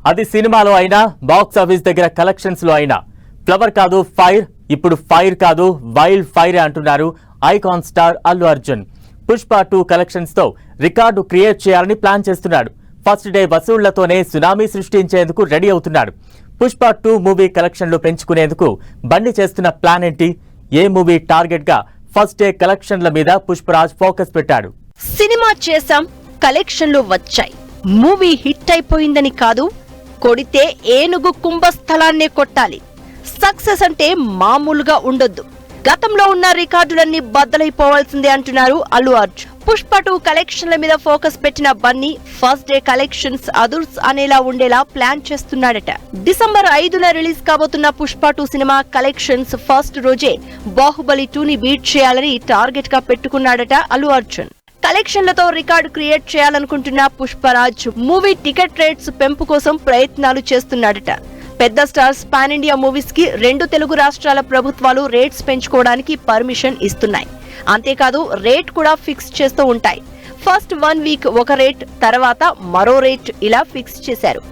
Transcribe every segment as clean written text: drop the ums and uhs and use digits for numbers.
అది సినిమాలో అయినా బాక్స్ ఆఫీస్ దగ్గర కలెక్షన్స్ లో అయినా ఫ్లవర్ కాదు ఫైర్, ఇప్పుడు ఫైర్ కాదు వైల్డ్ ఫైర్ అంటున్నారు icon star Allu Arjun. Pushpa 2 collections తో రికార్డు క్రియేట్ చేయాలని ప్లాన్ చేస్తున్నాడు. ఫస్ట్ డే వసూళ్లతోనే సునామీ సృష్టించేందుకు రెడీ అవుతున్నాడు. పుష్ప 2 మూవీ కలెక్షన్లు పెంచుకునేందుకు బండి చేస్తున్న ప్లాన్ ఏంటి? ఏ మూవీ టార్గెట్ గా ఫస్ట్ డే కలెక్షన్ల మీద పుష్పరాజ్ ఫోకస్ పెట్టాడు. సినిమా చేశాం, కలెక్షన్లు వచ్చాయి, మూవీ హిట్ అయిపోయిందని కాదు, కొడితే ఏనుగు కుంభస్థలాన్నే కొట్టాలి. సక్సెస్ అంటే మామూలుగా ఉండొద్దు. గతంలో ఉన్న రికార్డులన్నీ బద్దలైపోవాల్సిందే అంటున్నారు అల్లు అర్జున్. పుష్ప 2 కలెక్షన్ల మీద ఫోకస్ పెట్టిన బన్నీ ఫస్ట్ డే కలెక్షన్స్ అదుర్స్ అనేలా ఉండేలా ప్లాన్ చేస్తున్నాడట. డిసెంబర్ 5న రిలీజ్ కాబోతున్న పుష్ప 2 సినిమా కలెక్షన్స్ ఫస్ట్ రోజే బాహుబలి 2ని బీట్ చేయాలని టార్గెట్ గా పెట్టుకున్నాడట అల్లు అర్జున్. కలెక్షన్లతో రికార్డు క్రియేట్ చేయాలనుకుంటున్న పుష్పరాజ్ మూవీ టికెట్ రేట్స్ పెంపు కోసం ప్రయత్నాలు చేస్తున్నాడట. పెద్ద స్టార్స్ పాన్ ఇండియా మూవీస్ కి 2 తెలుగు రాష్ట్రాల ప్రభుత్వాలు రేట్స్ పెంచుకోవడానికి పర్మిషన్ ఇస్తున్నాయి. అంతేకాదు రేట్ కూడా ఫిక్స్ చేస్తూ ఉంటాయి. ఫస్ట్ 1 వీక్ ఒక రేట్, తర్వాత మరో రేట్ ఇలా ఫిక్స్ చేశారు.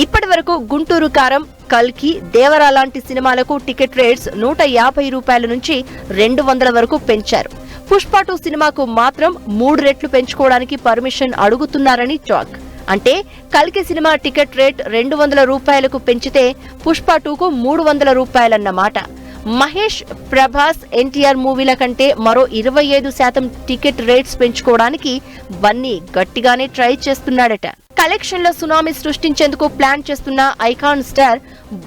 ఇప్పటి వరకు గుంటూరు కారం, కల్కి, దేవరా లాంటి సినిమాలకు టికెట్ రేట్స్ 150 రూపాయల నుంచి 200 వరకు పెంచారు. పుష్ప 2 సినిమాకు మాత్రం 3 రెట్లు పెంచుకోవడానికి పర్మిషన్ అడుగుతున్నారని టాక్. అంటే కల్కి సినిమా టికెట్ రేట్ 200 రూపాయలకు పెంచితే పుష్ప 2కు 300 రూపాయలన్నమాట. మహేష్, ప్రభాస్, ఎన్టీఆర్ మూవీల కంటే మరో 25% టికెట్ రేట్స్ పెంచుకోవడానికి బన్నీ గట్టిగానే ట్రై చేస్తున్నాడట. కలెక్షన్ల సునామీ సృష్టించేందుకు ప్లాన్ చేస్తున్న icon star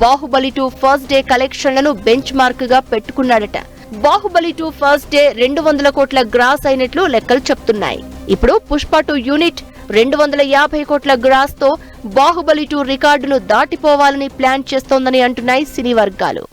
Baahubali 2 first day కలెక్షన్లను బెంచ్ మార్క్ గా పెట్టుకున్నాడట. బాహుబలి 2 ఫస్ట్ డే 200 కోట్ల గ్రాస్ అయినట్లు లెక్కలు చెప్తున్నాయి. ఇప్పుడు పుష్ప 2 యూనిట్ 250 కోట్ల గ్రాస్ తో బాహుబలి 2 రికార్డును దాటిపోవాలని ప్లాన్ చేస్తోందని అంటున్నాయి సినీ వర్గాలు.